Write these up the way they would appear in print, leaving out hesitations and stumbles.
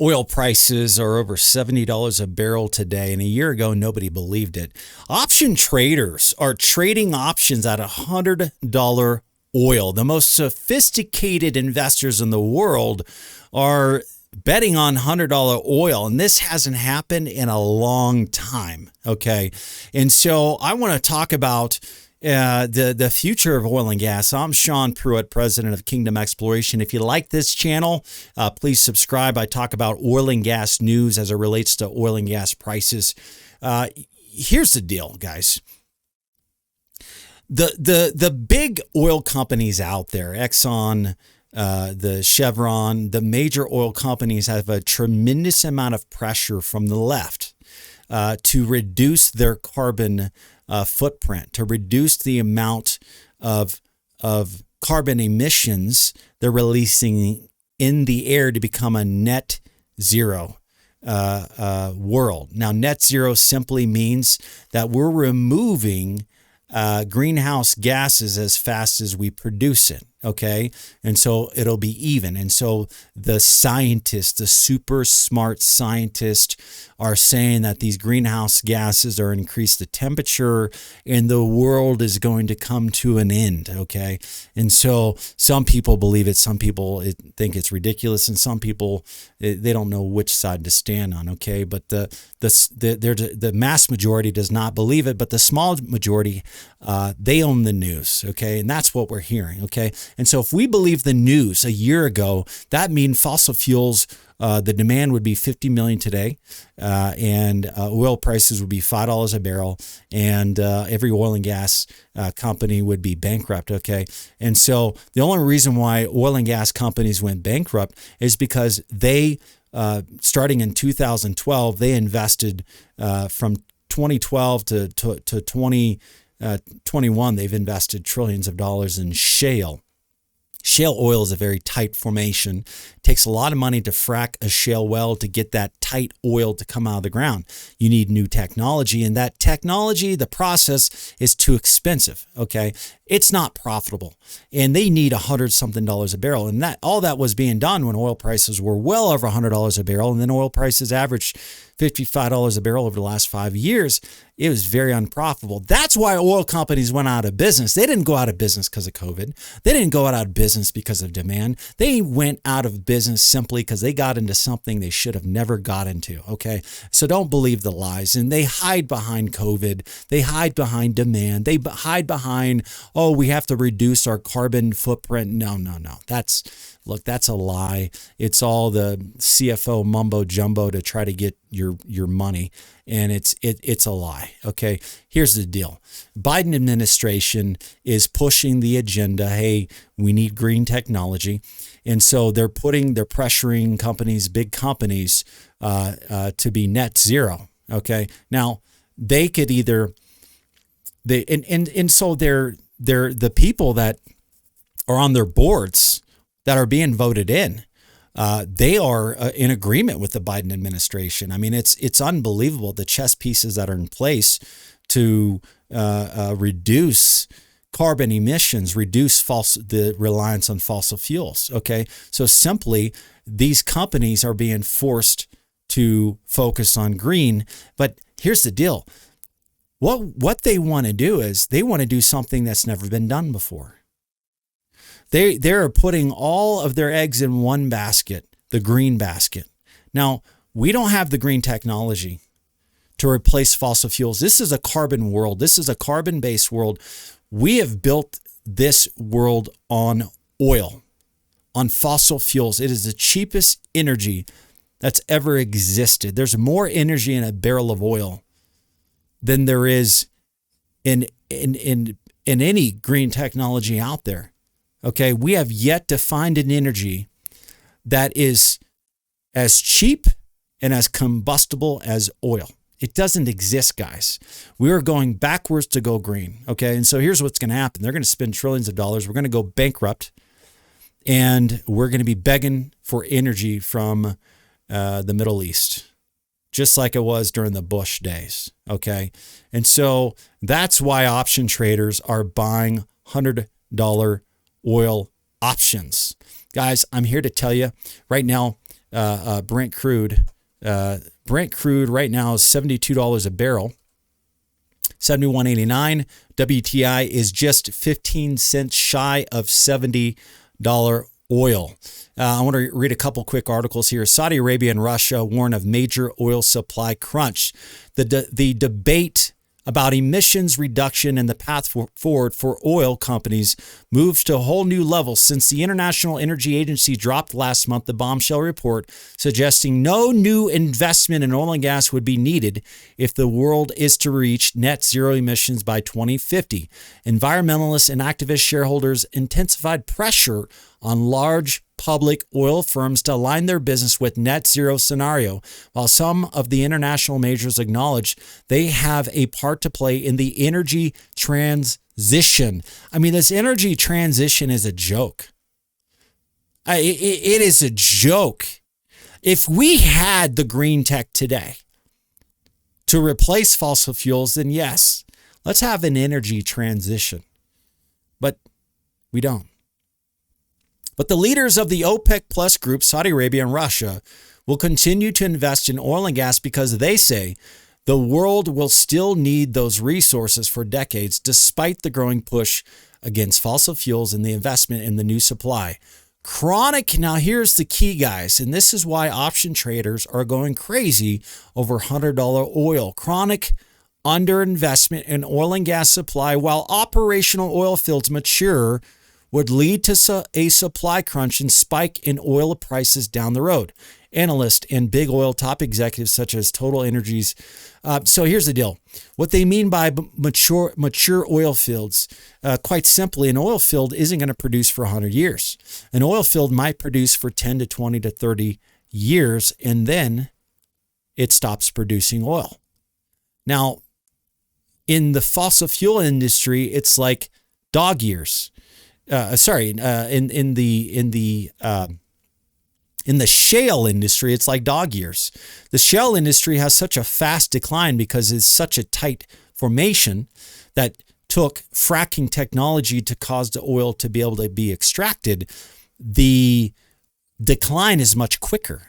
Oil prices are over $70 a barrel today, and a year ago, nobody believed it. Option traders are trading options at $100 oil. The most sophisticated investors in the world are betting on $100 oil, and this hasn't happened in a long time, okay? And so I want to talk about the future of oil and gas. I'm Sean Pruitt, president of Kingdom Exploration. If you like this channel, please subscribe. I talk about oil and gas news as it relates to oil and gas prices. Here's the deal, guys. The big oil companies out there, Exxon, the Chevron, the major oil companies have a tremendous amount of pressure from the left to reduce their carbon footprint, to reduce the amount of carbon emissions they're releasing in the air to become a net zero world. Now, net zero simply means that we're removing greenhouse gases as fast as we produce it. Okay. And so it'll be even. And so the scientists, the super smart scientists are saying that these greenhouse gases are increased the temperature and the world is going to come to an end. Okay. And so some people believe it. Some people think it's ridiculous. And some people, they don't know which side to stand on. Okay. But the mass majority does not believe it, but the small majority, they own the news. Okay. And that's what we're hearing. Okay. And so if we believe the news a year ago, that means fossil fuels, the demand would be 50 million today, and oil prices would be $5 a barrel, and every oil and gas company would be bankrupt, okay? And so the only reason why oil and gas companies went bankrupt is because they, starting in 2012, they invested from 2012 to 2021, they've invested trillions of dollars in shale. Shale oil is a very tight formation. It takes a lot of money to frack a shale well to get that tight oil to come out of the ground. You need new technology, and that technology, the process is too expensive, okay? It's not profitable, and they need $100-something a barrel, and that all that was being done when oil prices were well over $100 a barrel, and then oil prices averaged $55 a barrel over the last 5 years. It was very unprofitable. That's why oil companies went out of business. They didn't go out of business because of COVID. They didn't go out of business because of demand. They went out of business simply because they got into something they should have never got into, okay? So don't believe the lies. And they hide behind COVID. They hide behind demand. They hide behind, oh, we have to reduce our carbon footprint. No. Look, that's a lie. It's all the CFO mumbo jumbo to try to get your money, and it's a lie. Okay, here's the deal: Biden administration is pushing the agenda. Hey, we need green technology, and so they're pressuring companies, big companies, to be net zero. Okay, now they could either so they're the people that are on their boards that are being voted in, they are in agreement with the Biden administration. I mean, it's unbelievable the chess pieces that are in place to reduce carbon emissions, reduce the reliance on fossil fuels. Okay, so simply these companies are being forced to focus on green. But here's the deal: what they want to do is they want to do something that's never been done before. They're putting all of their eggs in one basket, the green basket. Now, we don't have the green technology to replace fossil fuels. This is a carbon world. This is a carbon-based world. We have built this world on oil, on fossil fuels. It is the cheapest energy that's ever existed. There's more energy in a barrel of oil than there is in any green technology out there. Okay, we have yet to find an energy that is as cheap and as combustible as oil. It doesn't exist, guys. We are going backwards to go green. Okay, and so here's what's going to happen. They're going to spend trillions of dollars. We're going to go bankrupt, and we're going to be begging for energy from the Middle East, just like it was during the Bush days. Okay, and so that's why option traders are buying $100 oil options. Guys, I'm here to tell you right now, Brent crude. Brent crude right now is $72 a barrel, 71.89. WTI is just 15 cents shy of $70 oil. I want to read a couple quick articles here. Saudi Arabia and Russia warn of major oil supply crunch. The debate about emissions reduction and the path forward for oil companies moves to a whole new level since the International Energy Agency dropped last month the bombshell report suggesting no new investment in oil and gas would be needed if the world is to reach net zero emissions by 2050. Environmentalists and activist shareholders intensified pressure on large public oil firms to align their business with net zero scenario, while some of the international majors acknowledge they have a part to play in the energy transition. I mean, this energy transition is a joke. It is a joke. If we had the green tech today to replace fossil fuels, then yes, let's have an energy transition. But we don't. But the leaders of the OPEC Plus group, Saudi Arabia and Russia, will continue to invest in oil and gas because they say the world will still need those resources for decades, despite the growing push against fossil fuels and the investment in the new supply. Chronic, now here's the key, guys, and this is why option traders are going crazy over $100 oil. Chronic underinvestment in oil and gas supply while operational oil fields mature would lead to a supply crunch and spike in oil prices down the road. Analysts and big oil top executives such as TotalEnergies. So here's the deal. What they mean by mature oil fields, quite simply, an oil field isn't going to produce for 100 years. An oil field might produce for 10 to 20 to 30 years, and then it stops producing oil. Now, in the fossil fuel industry, it's like dog years. In the shale industry, it's like dog years. The shale industry has such a fast decline because it's such a tight formation that took fracking technology to cause the oil to be able to be extracted. The decline is much quicker.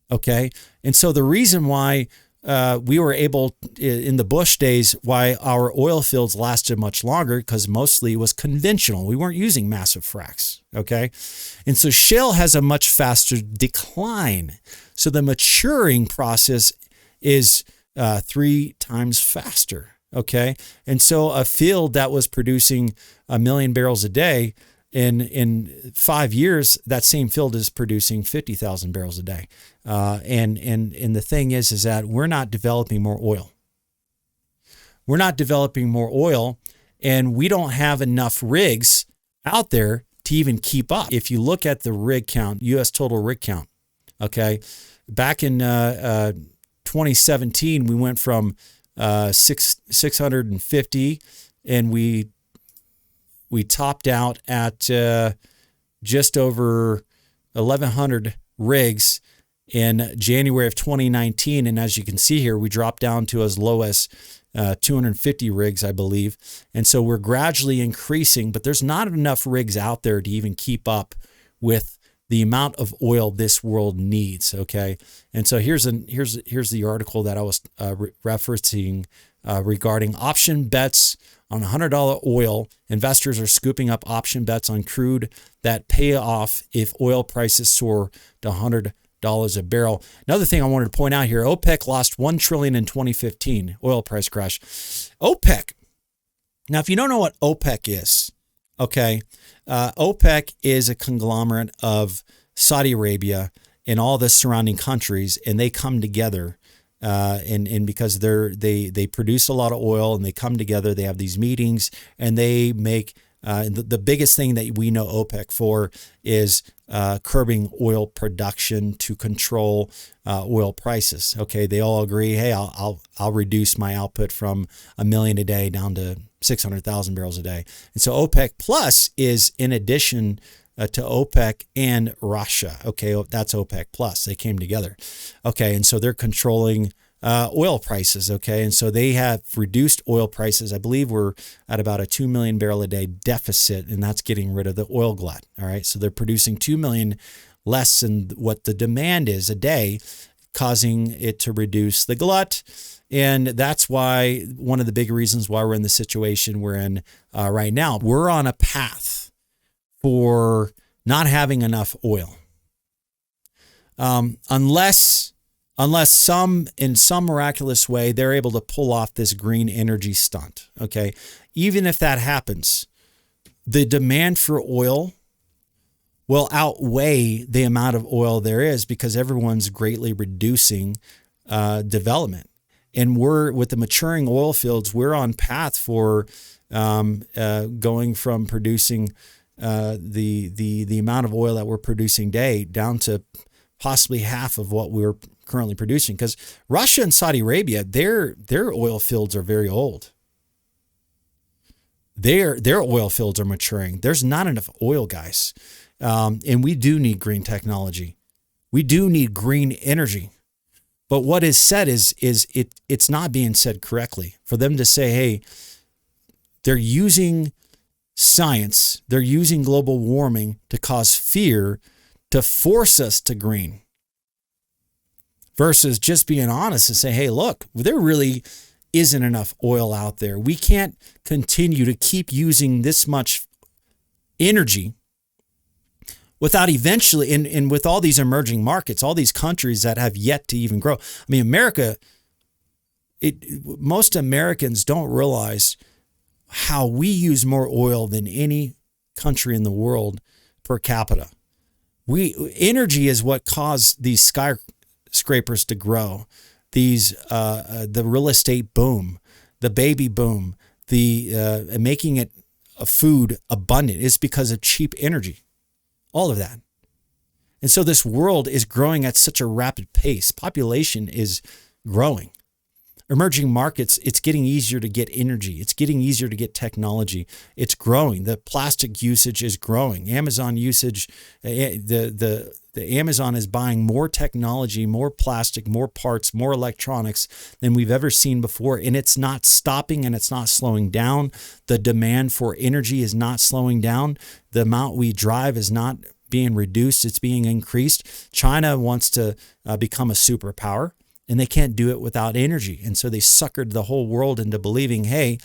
Okay. And so the reason why we were able in the Bush days, why our oil fields lasted much longer, because mostly it was conventional. We weren't using massive fracs. Okay. And so shale has a much faster decline. So the maturing process is 3 times faster. Okay. And so a field that was producing 1 million barrels a day, in 5 years, that same field is producing 50,000 barrels a day. And the thing is that we're not developing more oil. We're not developing more oil, and we don't have enough rigs out there to even keep up. If you look at the rig count, U.S. total rig count, okay, back in 2017, we went from 650, and we topped out at just over 1,100 rigs in January of 2019. And as you can see here, we dropped down to as low as 250 rigs, I believe. And so we're gradually increasing, but there's not enough rigs out there to even keep up with the amount of oil this world needs. Okay. And so here's the article that I was referencing regarding option bets on $100 oil. Investors are scooping up option bets on crude that pay off if oil prices soar to $100 a barrel. Another thing I wanted to point out here, OPEC lost $1 trillion in 2015, oil price crash. OPEC. Now, if you don't know what OPEC is, okay, OPEC is a conglomerate of Saudi Arabia and all the surrounding countries, and they come together. And because they produce a lot of oil and they come together, they have these meetings and they make the biggest thing that we know OPEC for is curbing oil production to control oil prices. Okay, they all agree, hey, I'll reduce my output from 1 million a day down to 600,000 barrels a day. And so OPEC Plus is in addition to OPEC and Russia. Okay, that's OPEC Plus. They came together. Okay, and so they're controlling oil prices. Okay, and so they have reduced oil prices. I believe we're at about a 2 million barrel a day deficit, and that's getting rid of the oil glut. All right, so they're producing 2 million less than what the demand is a day, causing it to reduce the glut. And that's why one of the big reasons why we're in the situation we're in right now. We're on a path for not having enough oil. Unless in some miraculous way, they're able to pull off this green energy stunt. Okay. Even if that happens, the demand for oil will outweigh the amount of oil there is because everyone's greatly reducing development. And we're with the maturing oil fields, we're on path for going from producing the amount of oil that we're producing today down to possibly half of what we're currently producing. Because Russia and Saudi Arabia, their oil fields are very old. Their oil fields are maturing. There's not enough oil, guys. And we do need green technology. We do need green energy. But what is said it's not being said correctly. For them to say, hey, they're using science, they're using global warming to cause fear, to force us to green, versus just being honest and say, hey, look, there really isn't enough oil out there. We can't continue to keep using this much energy without eventually, and with all these emerging markets, all these countries that have yet to even grow. I mean, America, most Americans don't realize how we use more oil than any country in the world per capita. Energy is what caused these skyscrapers to grow, the real estate boom, the baby boom, the making it a food abundant. It's because of cheap energy. All of that. And so this world is growing at such a rapid pace. Population is growing. Emerging markets, it's getting easier to get energy. It's getting easier to get technology. It's growing. The plastic usage is growing. Amazon usage, the Amazon is buying more technology, more plastic, more parts, more electronics than we've ever seen before. And it's not stopping and it's not slowing down. The demand for energy is not slowing down. The amount we drive is not being reduced. It's being increased. China wants to become a superpower, and they can't do it without energy. And so they suckered the whole world into believing, hey,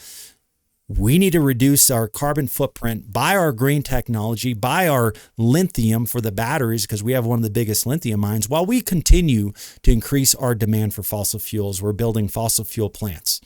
we need to reduce our carbon footprint, buy our green technology, buy our lithium for the batteries, because we have one of the biggest lithium mines, while we continue to increase our demand for fossil fuels. We're building fossil fuel plants.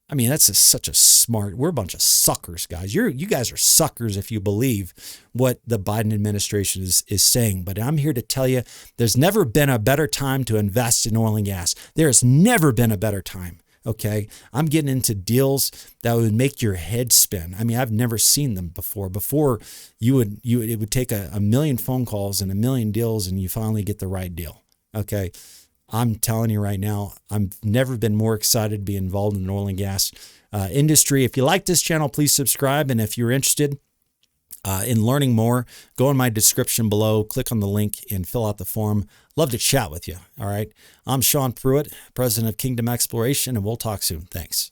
I mean, that's such a smart, we're a bunch of suckers, guys. You guys are suckers if you believe what the Biden administration is saying. But I'm here to tell you, there's never been a better time to invest in oil and gas. There has never been a better time. Okay. I'm getting into deals that would make your head spin. I mean, I've never seen them before. Before it would take a million phone calls and a million deals and you finally get the right deal. Okay. I'm telling you right now, I've never been more excited to be involved in the oil and gas industry. If you like this channel, please subscribe. And if you're interested in learning more, go in my description below, click on the link and fill out the form. Love to chat with you. All right. I'm Sean Pruitt, president of Kingdom Exploration, and we'll talk soon. Thanks.